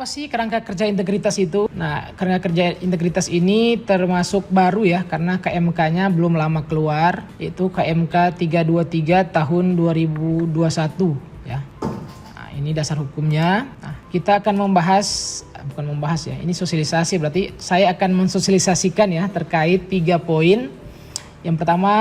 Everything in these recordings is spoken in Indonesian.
sih kerangka kerja integritas itu? Nah, kerangka kerja integritas ini termasuk baru ya, karena KMK-nya belum lama keluar, yaitu KMK 323 tahun 2021 ya. Nah, ini dasar hukumnya. Nah, kita akan bukan membahas ya, ini sosialisasi, berarti saya akan mensosialisasikan ya terkait 3 poin. Yang pertama,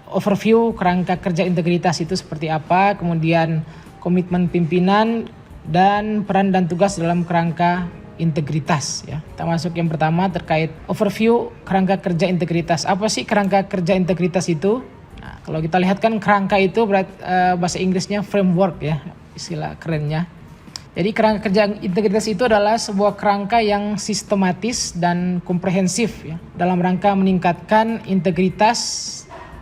overview kerangka kerja integritas itu seperti apa, kemudian komitmen pimpinan, dan peran dan tugas dalam kerangka integritas ya. Kita masuk yang pertama terkait overview kerangka kerja integritas. Apa sih kerangka kerja integritas itu? Nah, kalau kita lihat kan kerangka itu bahasa Inggrisnya framework ya, istilah kerennya. Jadi kerangka kerja integritas itu adalah sebuah kerangka yang sistematis dan komprehensif ya, dalam rangka meningkatkan integritas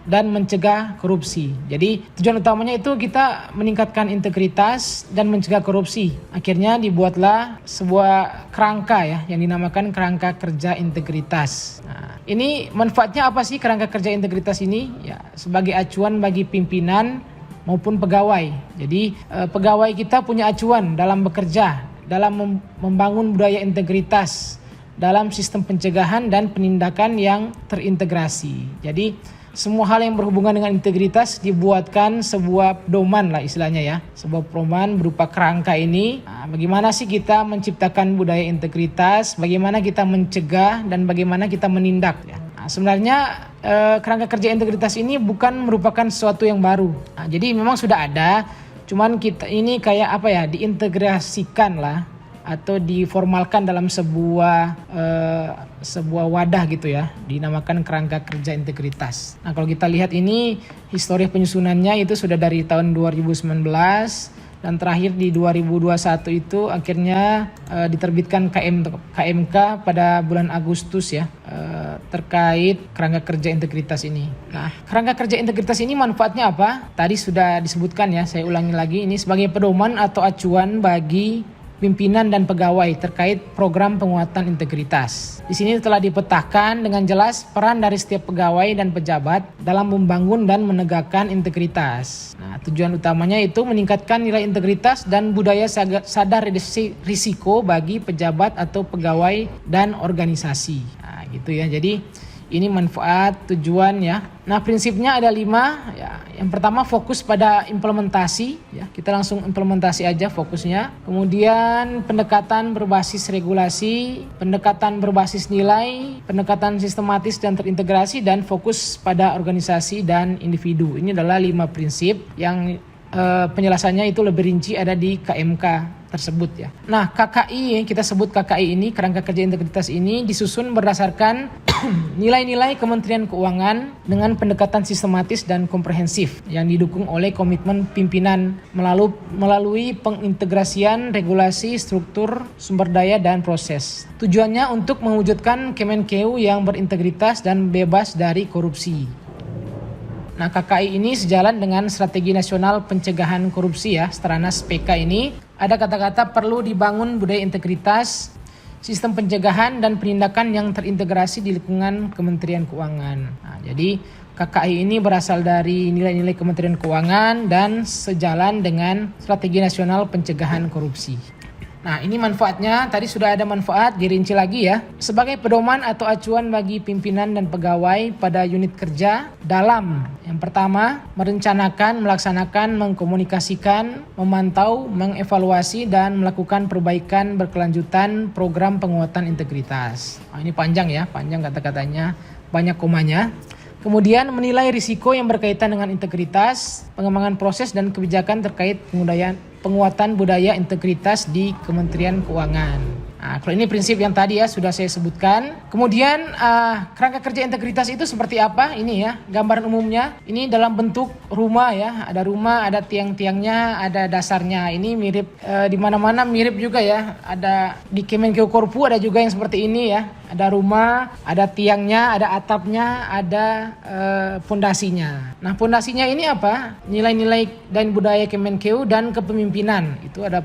dan mencegah korupsi. Jadi tujuan utamanya itu kita meningkatkan integritas dan mencegah korupsi. Akhirnya dibuatlah sebuah kerangka ya yang dinamakan kerangka kerja integritas. Nah, ini manfaatnya apa sih kerangka kerja integritas ini? Ya, sebagai acuan bagi pimpinan maupun pegawai. Jadi pegawai kita punya acuan dalam bekerja, dalam membangun budaya integritas, dalam sistem pencegahan dan penindakan yang terintegrasi. Jadi semua hal yang berhubungan dengan integritas dibuatkan sebuah pedoman lah istilahnya ya. Sebuah pedoman berupa kerangka ini. Nah, bagaimana sih kita menciptakan budaya integritas, bagaimana kita mencegah, dan bagaimana kita menindak ya. Nah, sebenarnya kerangka kerja integritas ini bukan merupakan sesuatu yang baru. Nah, jadi memang sudah ada, cuman kita ini kayak apa ya, diintegrasikan lah atau diformalkan dalam sebuah wadah gitu ya, dinamakan kerangka kerja integritas. Nah, kalau kita lihat ini histori penyusunannya itu sudah dari tahun 2019 dan terakhir di 2021 itu akhirnya diterbitkan KMK pada bulan Agustus ya, terkait kerangka kerja integritas ini. Nah, kerangka kerja integritas ini manfaatnya apa? Tadi sudah disebutkan ya, saya ulangi lagi, ini sebagai pedoman atau acuan bagi pimpinan dan pegawai terkait program penguatan integritas. Di sini telah dipetakan dengan jelas peran dari setiap pegawai dan pejabat dalam membangun dan menegakkan integritas. Nah, tujuan utamanya itu meningkatkan nilai integritas dan budaya sadar risiko bagi pejabat atau pegawai dan organisasi. Nah, gitu ya. Jadi ini manfaat, tujuan ya. Nah, prinsipnya ada 5 ya. Yang pertama, fokus pada implementasi ya. Kita langsung implementasi aja fokusnya. Kemudian pendekatan berbasis regulasi, pendekatan berbasis nilai, pendekatan sistematis dan terintegrasi, dan fokus pada organisasi dan individu. Ini adalah 5 prinsip yang penjelasannya itu lebih rinci ada di KMK tersebut ya. Nah, KKI, kita sebut KKI ini, kerangka kerja integritas ini disusun berdasarkan nilai-nilai Kementerian Keuangan dengan pendekatan sistematis dan komprehensif yang didukung oleh komitmen pimpinan melalui pengintegrasian regulasi, struktur, sumber daya, dan proses. Tujuannya untuk mewujudkan Kemenkeu yang berintegritas dan bebas dari korupsi. Nah, KKI ini sejalan dengan Strategi Nasional Pencegahan Korupsi ya, Stranas PK ini. Ada kata-kata perlu dibangun budaya integritas, sistem pencegahan dan penindakan yang terintegrasi di lingkungan Kementerian Keuangan. Nah, jadi KKI ini berasal dari nilai-nilai Kementerian Keuangan dan sejalan dengan Strategi Nasional Pencegahan Korupsi. Nah, ini manfaatnya, tadi sudah ada manfaat, dirinci lagi ya. Sebagai pedoman atau acuan bagi pimpinan dan pegawai pada unit kerja dalam, yang pertama, merencanakan, melaksanakan, mengkomunikasikan, memantau, mengevaluasi, dan melakukan perbaikan berkelanjutan program penguatan integritas. Nah, ini panjang ya, panjang kata-katanya, banyak komanya. Kemudian menilai risiko yang berkaitan dengan integritas, pengembangan proses dan kebijakan terkait penguatan budaya integritas di Kementerian Keuangan. Nah, kalau ini prinsip yang tadi ya sudah saya sebutkan. Kemudian kerangka kerja integritas itu seperti apa? Ini ya gambaran umumnya. Ini dalam bentuk rumah ya. Ada rumah, ada tiang-tiangnya, ada dasarnya. Ini mirip di mana-mana mirip juga ya. Ada di Kemenkeu Korpu ada juga yang seperti ini ya. Ada rumah, ada tiangnya, ada atapnya, ada fondasinya. Nah, fondasinya ini apa? Nilai-nilai dan budaya Kemenkeu dan kepemimpinan. Itu ada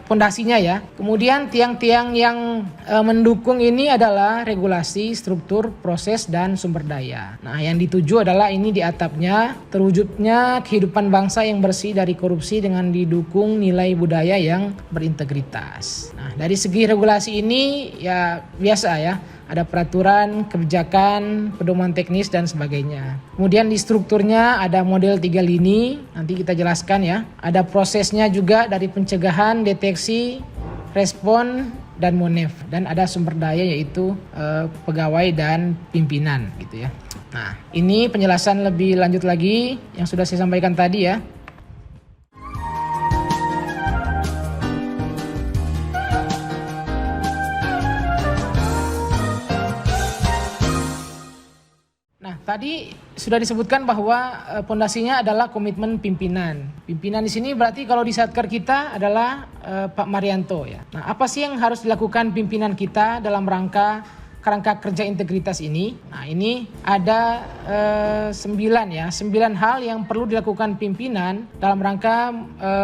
fondasinya ya. Kemudian tiang-tiang yang mendukung ini adalah regulasi, struktur, proses, dan sumber daya. Nah, yang dituju adalah ini di atapnya, terwujudnya kehidupan bangsa yang bersih dari korupsi dengan didukung nilai budaya yang berintegritas. Nah, dari segi regulasi ini ya biasa ya. Ada peraturan, kebijakan, pedoman teknis, dan sebagainya. Kemudian di strukturnya ada model 3 lini, nanti kita jelaskan ya. Ada prosesnya juga dari pencegahan, deteksi, respon, dan monef. Dan ada sumber daya yaitu pegawai dan pimpinan gitu ya. Nah, ini penjelasan lebih lanjut lagi yang sudah saya sampaikan tadi ya. Tadi sudah disebutkan bahwa pondasinya adalah komitmen pimpinan. Pimpinan di sini berarti kalau di Satker kita adalah Pak Marianto ya. Nah, apa sih yang harus dilakukan pimpinan kita dalam rangka kerangka kerja integritas ini? Nah, ini ada 9 hal yang perlu dilakukan pimpinan dalam rangka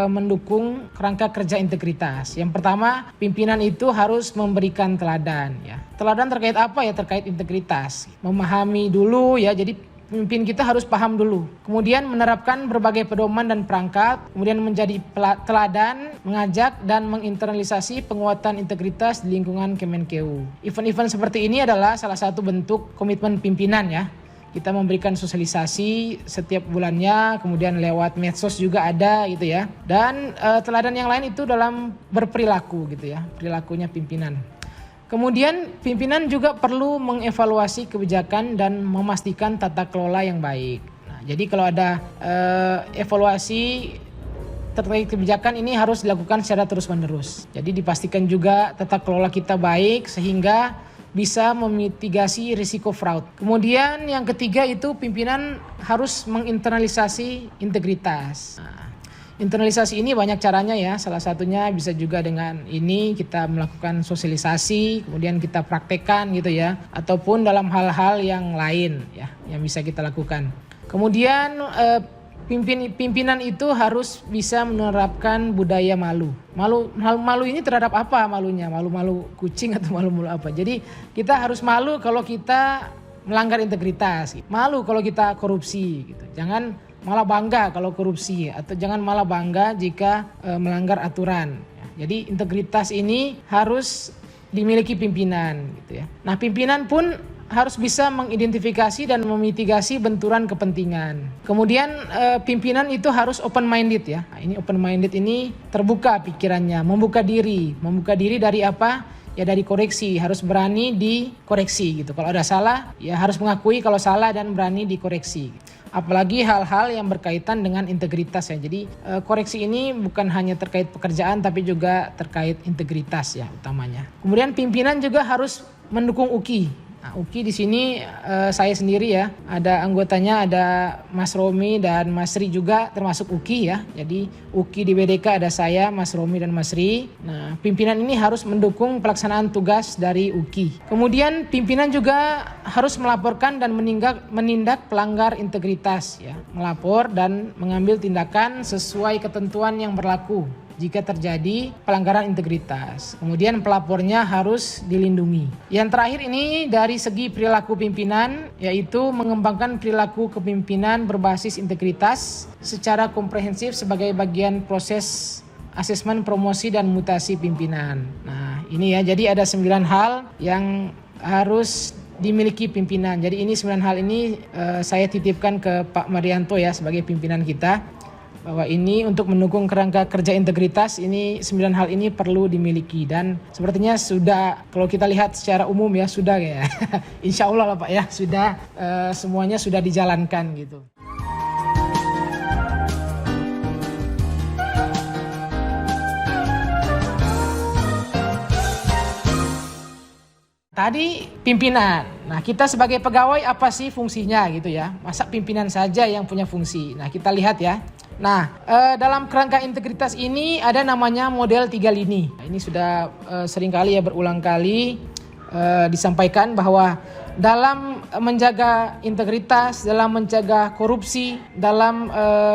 mendukung kerangka kerja integritas. Yang pertama, pimpinan itu harus memberikan teladan ya. Teladan terkait apa ya? Terkait integritas. Memahami dulu ya, jadi pemimpin kita harus paham dulu. Kemudian menerapkan berbagai pedoman dan perangkat, kemudian menjadi teladan, mengajak dan menginternalisasi penguatan integritas di lingkungan Kemenkeu. Event-event seperti ini adalah salah satu bentuk komitmen pimpinan ya. Kita memberikan sosialisasi setiap bulannya, kemudian lewat medsos juga ada gitu ya. Dan teladan yang lain itu dalam berperilaku gitu ya, perilakunya pimpinan. Kemudian pimpinan juga perlu mengevaluasi kebijakan dan memastikan tata kelola yang baik. Nah, jadi kalau ada evaluasi terkait kebijakan ini harus dilakukan secara terus-menerus. Jadi dipastikan juga tata kelola kita baik sehingga bisa memitigasi risiko fraud. Kemudian yang ketiga itu pimpinan harus menginternalisasi integritas. Nah, internalisasi ini banyak caranya ya, salah satunya bisa juga dengan ini kita melakukan sosialisasi, kemudian kita praktekkan gitu ya, ataupun dalam hal-hal yang lain ya, yang bisa kita lakukan. Kemudian pimpinan itu harus bisa menerapkan budaya malu. Malu ini terhadap apa malunya? Malu-malu kucing atau malu-malu apa? Jadi kita harus malu kalau kita melanggar integritas, malu kalau kita korupsi gitu. Jangan malah bangga kalau korupsi atau jangan malah bangga jika melanggar aturan. Jadi integritas ini harus dimiliki pimpinan gitu ya. Nah, pimpinan pun harus bisa mengidentifikasi dan memitigasi benturan kepentingan. Kemudian pimpinan itu harus open minded ya. Nah, ini open minded ini terbuka pikirannya, membuka diri dari apa? Ya dari koreksi, harus berani dikoreksi gitu. Kalau ada salah ya harus mengakui kalau salah dan berani dikoreksi. Apalagi hal-hal yang berkaitan dengan integritas ya. Jadi koreksi ini bukan hanya terkait pekerjaan tapi juga terkait integritas ya utamanya. Kemudian pimpinan juga harus mendukung UKI. Nah, UKI di sini saya sendiri ya, ada anggotanya, ada Mas Romi dan Mas Ri juga termasuk UKI ya. Jadi UKI di BDK ada saya, Mas Romi dan Mas Ri. Nah, pimpinan ini harus mendukung pelaksanaan tugas dari UKI. Kemudian pimpinan juga harus melaporkan dan menindak pelanggar integritas ya, melapor dan mengambil tindakan sesuai ketentuan yang berlaku jika terjadi pelanggaran integritas. Kemudian pelapornya harus dilindungi. Yang terakhir ini dari segi perilaku pimpinan, yaitu mengembangkan perilaku kepemimpinan berbasis integritas secara komprehensif sebagai bagian proses asesmen promosi dan mutasi pimpinan. Nah, ini ya, jadi ada 9 hal yang harus dimiliki pimpinan. Jadi ini 9 hal ini saya titipkan ke Pak Marianto ya sebagai pimpinan kita, bahwa ini untuk mendukung kerangka kerja integritas ini 9 hal ini perlu dimiliki dan sepertinya sudah, kalau kita lihat secara umum ya sudah ya insya Allah lah Pak ya, sudah semuanya sudah dijalankan gitu. Tadi pimpinan. Nah, kita sebagai pegawai apa sih fungsinya gitu ya? Masa pimpinan saja yang punya fungsi? Nah, kita lihat ya. Nah, dalam kerangka integritas ini ada namanya model 3 lini. Nah, ini sudah seringkali ya, berulang kali disampaikan bahwa dalam menjaga integritas, dalam mencegah korupsi, dalam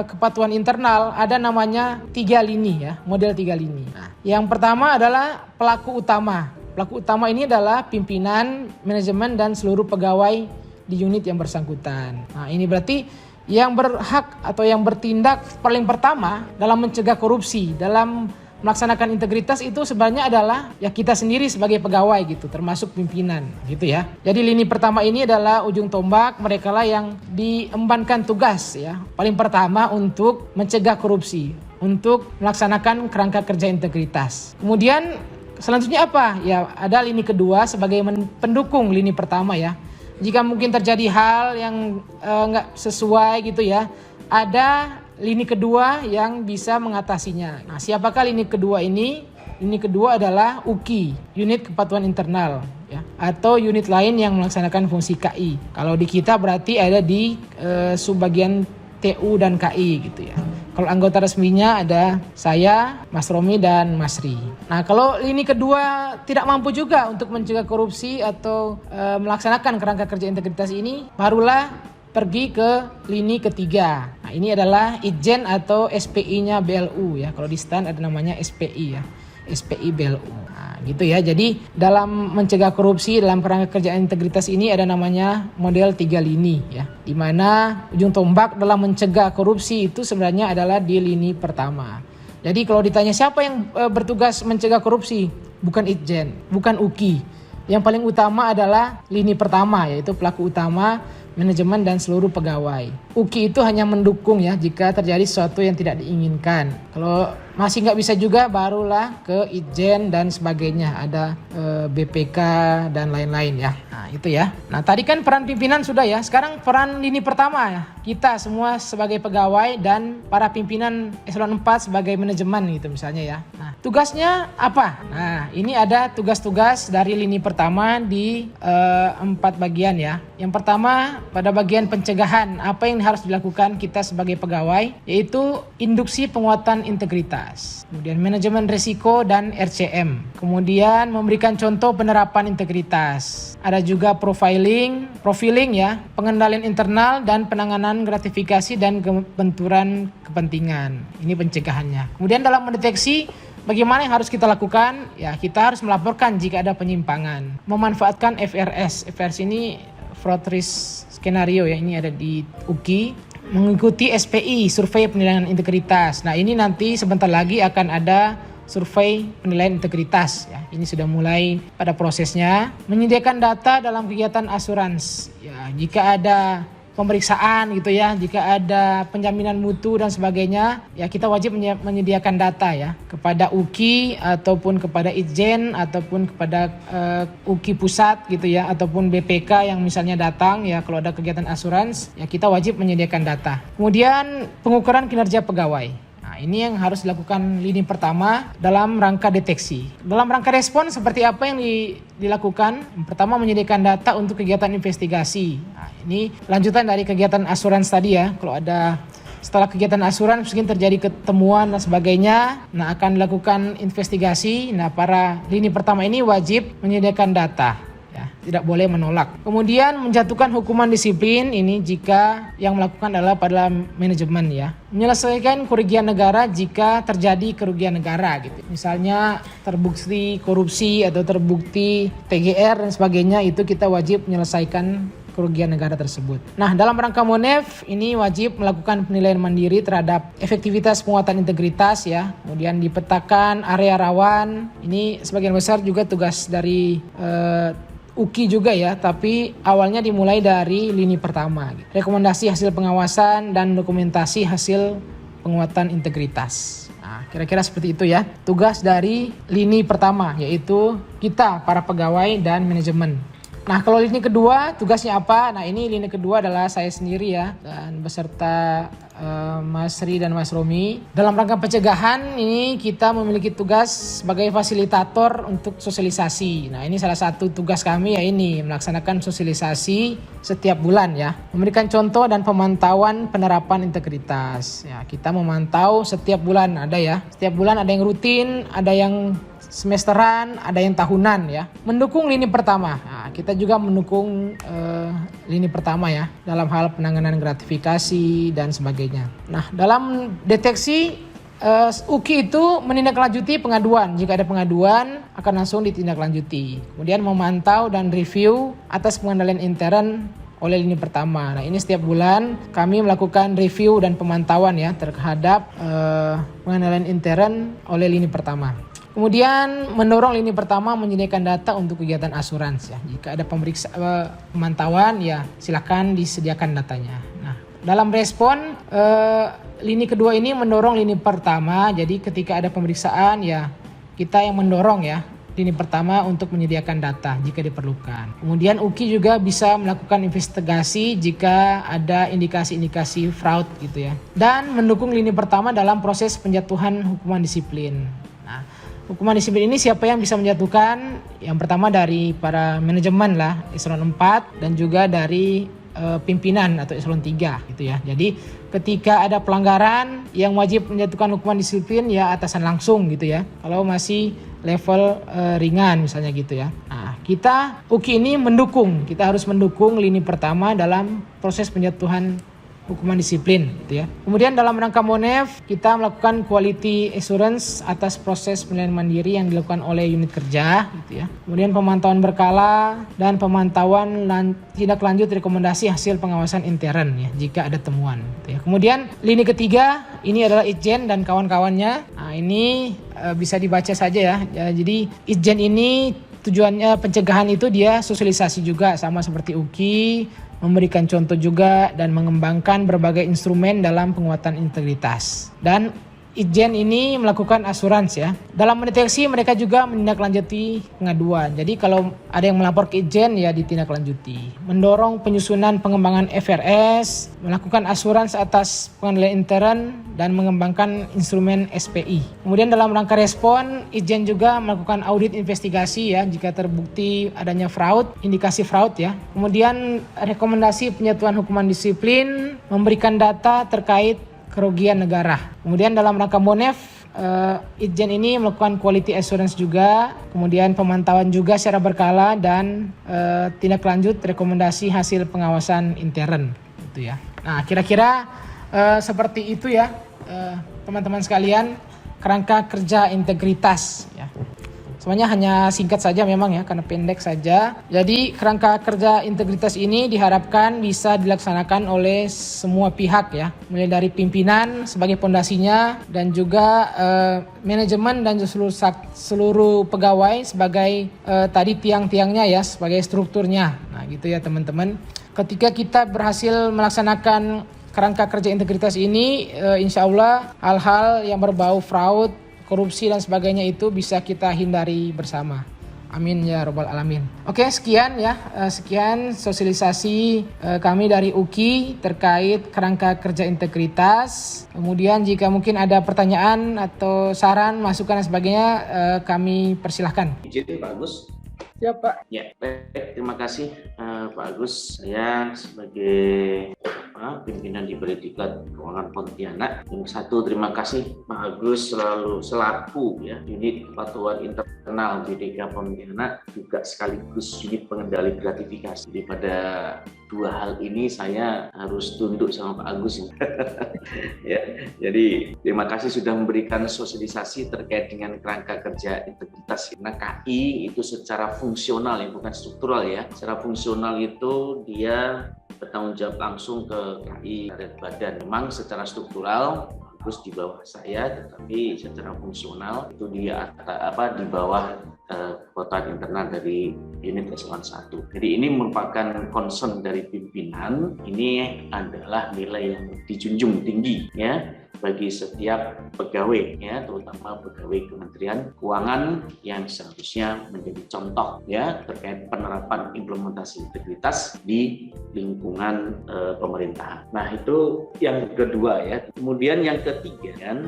kepatuhan internal ada namanya 3 lini ya, model 3 lini. Nah, yang pertama adalah pelaku utama. Pelaku utama ini adalah pimpinan, manajemen dan seluruh pegawai di unit yang bersangkutan. Nah, ini berarti yang berhak atau yang bertindak paling pertama dalam mencegah korupsi, dalam melaksanakan integritas itu sebenarnya adalah ya kita sendiri sebagai pegawai gitu, termasuk pimpinan gitu ya. Jadi lini pertama ini adalah ujung tombak, mereka lah yang diembankan tugas ya paling pertama untuk mencegah korupsi, untuk melaksanakan kerangka kerja integritas. Kemudian selanjutnya apa? Ya ada lini kedua sebagai pendukung lini pertama ya. Jika mungkin terjadi hal yang nggak sesuai gitu ya, ada lini kedua yang bisa mengatasinya. Nah, siapakah lini kedua ini? Lini kedua adalah UKI, Unit Kepatuhan Internal, ya, atau unit lain yang melaksanakan fungsi KI. Kalau di kita berarti ada di subbagian TU dan KI gitu ya. Kalau anggota resminya ada saya, Mas Romi dan Mas Ri. Nah, kalau lini kedua tidak mampu juga untuk mencegah korupsi atau melaksanakan kerangka kerja integritas ini, barulah pergi ke lini ketiga. Nah, ini adalah Itjen atau SPI-nya BLU ya. Kalau di STAN ada namanya SPI ya. SPI BLU. Nah, gitu ya. Jadi dalam mencegah korupsi dalam kerangka kerja integritas ini ada namanya model 3 lini ya. Di mana ujung tombak dalam mencegah korupsi itu sebenarnya adalah di lini pertama. Jadi kalau ditanya siapa yang bertugas mencegah korupsi? Bukan Itjen, bukan UKI. Yang paling utama adalah lini pertama yaitu pelaku utama, manajemen dan seluruh pegawai. UKI itu hanya mendukung ya jika terjadi sesuatu yang tidak diinginkan. Kalau masih nggak bisa juga barulah ke Itjen dan sebagainya. Ada BPK dan lain-lain ya. Nah itu ya. Nah tadi kan peran pimpinan sudah ya. Sekarang peran lini pertama ya. Kita semua sebagai pegawai dan para pimpinan eselon 4 sebagai manajemen gitu misalnya ya. Nah tugasnya apa? Nah ini ada tugas-tugas dari lini pertama di 4 bagian ya. Yang pertama pada bagian pencegahan, apa yang harus dilakukan kita sebagai pegawai, yaitu induksi penguatan integritas, kemudian manajemen risiko dan RCM, kemudian memberikan contoh penerapan integritas, ada juga profiling ya, pengendalian internal dan penanganan gratifikasi dan benturan kepentingan. Ini pencegahannya. Kemudian dalam mendeteksi bagaimana yang harus kita lakukan? Ya, kita harus melaporkan jika ada penyimpangan. Memanfaatkan FRS. FRS ini fraud risk skenario ya, ini ada di UKI. Mengikuti SPI, survei penilaian integritas. Nah, ini nanti sebentar lagi akan ada survei penilaian integritas ya. Ini sudah mulai pada prosesnya. Menyediakan data dalam kegiatan asuransi. Ya, jika ada pemeriksaan gitu ya, jika ada penjaminan mutu dan sebagainya, ya kita wajib menyediakan data ya kepada UKI ataupun kepada Itjen ataupun kepada UKI pusat gitu ya, ataupun BPK yang misalnya datang ya kalau ada kegiatan asuransi, ya kita wajib menyediakan data. Kemudian pengukuran kinerja pegawai. Nah, ini yang harus dilakukan lini pertama dalam rangka deteksi. Dalam rangka respon seperti apa yang dilakukan? Pertama, menyediakan data untuk kegiatan investigasi. Nah, ini lanjutan dari kegiatan asuransi tadi ya. Kalau ada setelah kegiatan asuransi mungkin terjadi ketemuan dan sebagainya, nah akan dilakukan investigasi. Nah, para lini pertama ini wajib menyediakan data. Tidak boleh menolak. Kemudian menjatuhkan hukuman disiplin ini jika yang melakukan adalah pada manajemen ya. Menyelesaikan kerugian negara jika terjadi kerugian negara gitu. Misalnya terbukti korupsi atau terbukti TGR dan sebagainya, itu kita wajib menyelesaikan kerugian negara tersebut. Nah, dalam rangka Monef ini wajib melakukan penilaian mandiri terhadap efektivitas penguatan integritas ya. Kemudian dipetakan area rawan. Ini sebagian besar juga tugas dari UKI juga ya, tapi awalnya dimulai dari lini pertama. Rekomendasi hasil pengawasan dan dokumentasi hasil penguatan integritas. Nah, kira-kira seperti itu ya. Tugas dari lini pertama, yaitu kita, para pegawai dan manajemen. Nah, kalau lini kedua, tugasnya apa? Nah, ini lini kedua adalah saya sendiri ya, dan beserta Mas Ri dan Mas Romi. Dalam rangka pencegahan ini kita memiliki tugas sebagai fasilitator untuk sosialisasi. Nah, ini salah satu tugas kami ya, ini melaksanakan sosialisasi setiap bulan ya. Memberikan contoh dan pemantauan penerapan integritas. Ya, kita memantau setiap bulan ada ya. Setiap bulan ada yang rutin, ada yang semesteran, ada yang tahunan ya. Mendukung lini pertama. Nah, kita juga mendukung lini pertama ya dalam hal penanganan gratifikasi dan sebagainya. Nah, dalam deteksi UKI itu menindaklanjuti pengaduan. Jika ada pengaduan akan langsung ditindaklanjuti. Kemudian memantau dan review atas pengendalian intern oleh lini pertama. Nah, ini setiap bulan kami melakukan review dan pemantauan ya terhadap pengendalian intern oleh lini pertama. Kemudian mendorong lini pertama menyediakan data untuk kegiatan asuransi ya. Jika ada pemantauan ya silakan disediakan datanya. Nah, dalam respon lini kedua ini mendorong lini pertama. Jadi ketika ada pemeriksaan ya kita yang mendorong ya lini pertama untuk menyediakan data jika diperlukan. Kemudian UKI juga bisa melakukan investigasi jika ada indikasi-indikasi fraud gitu ya. Dan mendukung lini pertama dalam proses penjatuhan hukuman disiplin. Nah, hukuman disiplin ini siapa yang bisa menjatuhkan? Yang pertama dari para manajemen lah, eselon 4 dan juga dari pimpinan atau eselon 3 gitu ya. Jadi ketika ada pelanggaran yang wajib menjatuhkan hukuman disiplin ya atasan langsung gitu ya. Kalau masih level ringan misalnya gitu ya. Nah, kita UKI ini mendukung, kita harus mendukung lini pertama dalam proses penjatuhan hukuman disiplin gitu ya. Kemudian dalam rangka MONEF kita melakukan quality assurance atas proses penilaian mandiri yang dilakukan oleh unit kerja gitu ya. Kemudian pemantauan berkala dan pemantauan tindak lanjut rekomendasi hasil pengawasan intern ya jika ada temuan gitu ya. Kemudian lini ketiga ini adalah Itjen dan kawan-kawannya. Nah, ini bisa dibaca saja ya. Jadi Itjen ini tujuannya pencegahan itu dia sosialisasi juga sama seperti UKI, memberikan contoh juga dan mengembangkan berbagai instrumen dalam penguatan integritas. Dan Itjen ini melakukan asuransi ya. Dalam mendeteksi mereka juga menindaklanjuti pengaduan. Jadi kalau ada yang melapor ke Itjen ya ditindaklanjuti. Mendorong penyusunan pengembangan FRS, melakukan asuransi atas pengendalian intern dan mengembangkan instrumen SPI. Kemudian dalam rangka respon, Itjen juga melakukan audit investigasi ya jika terbukti adanya fraud, indikasi fraud ya. Kemudian rekomendasi penyatuan hukuman disiplin, memberikan data terkait kerugian negara. Kemudian dalam rangka MONEF, Itjen ini melakukan quality assurance juga, kemudian pemantauan juga secara berkala dan tindak lanjut rekomendasi hasil pengawasan intern gitu ya. Nah, kira-kira seperti itu ya teman-teman sekalian kerangka kerja integritas ya. Semuanya hanya singkat saja memang ya karena pendek saja. Jadi kerangka kerja integritas ini diharapkan bisa dilaksanakan oleh semua pihak ya. Mulai dari pimpinan sebagai pondasinya dan juga manajemen dan seluruh pegawai sebagai tadi tiang-tiangnya ya sebagai strukturnya. Nah gitu ya teman-teman. Ketika kita berhasil melaksanakan kerangka kerja integritas ini insya Allah hal-hal yang berbau fraud, korupsi dan sebagainya itu bisa kita hindari bersama. Amin ya robbal alamin. Oke, sekian ya. Sekian sosialisasi kami dari UKI terkait kerangka kerja integritas. Kemudian jika mungkin ada pertanyaan atau saran, masukan dan sebagainya kami persilahkan. Izin Pak Agus. Siap Pak. Ya, baik. Terima kasih Pak Agus. Saya sebagai pimpinan di Predikat Keuangan Pontianak. Yang satu, terima kasih Pak Agus selaku ya unit kepatuhan internal BDK Pontianak juga sekaligus unit pengendali gratifikasi. Jadi pada dua hal ini saya harus tunduk sama Pak Agus ya. Jadi terima kasih sudah memberikan sosialisasi terkait dengan kerangka kerja integritas. Karena KI itu secara fungsional ya, bukan struktural ya. Secara fungsional itu dia bertanggung jawab langsung ke KI dan badan. Memang secara struktural terus di bawah saya, tetapi secara fungsional itu dia di bawah kekuatan internal dari unit eselon 1. Jadi ini merupakan concern dari pimpinan. Ini adalah nilai yang dijunjung tinggi ya bagi setiap pegawai ya, terutama pegawai Kementerian Keuangan yang seharusnya menjadi contoh ya terkait penerapan implementasi integritas di lingkungan pemerintahan. Nah, itu yang kedua ya. Kemudian yang ketiga kan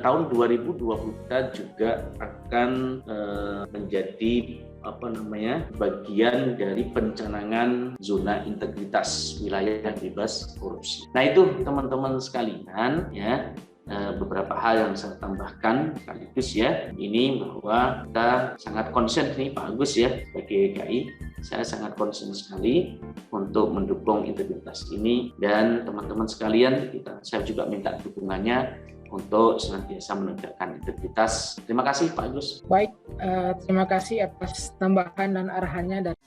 tahun 2020 kita juga akan menjadi bagian dari pencanangan zona integritas wilayah bebas korupsi. Nah itu teman-teman sekalian ya, beberapa hal yang saya tambahkan sekaligus ya, ini bahwa kita sangat concern nih Pak Agus ya, sebagai KI saya sangat concern sekali untuk mendukung integritas ini, dan teman-teman sekalian saya juga minta dukungannya untuk senantiasa menegakkan integritas. Terima kasih Pak Agus. Baik, terima kasih atas tambahan dan arahannya dari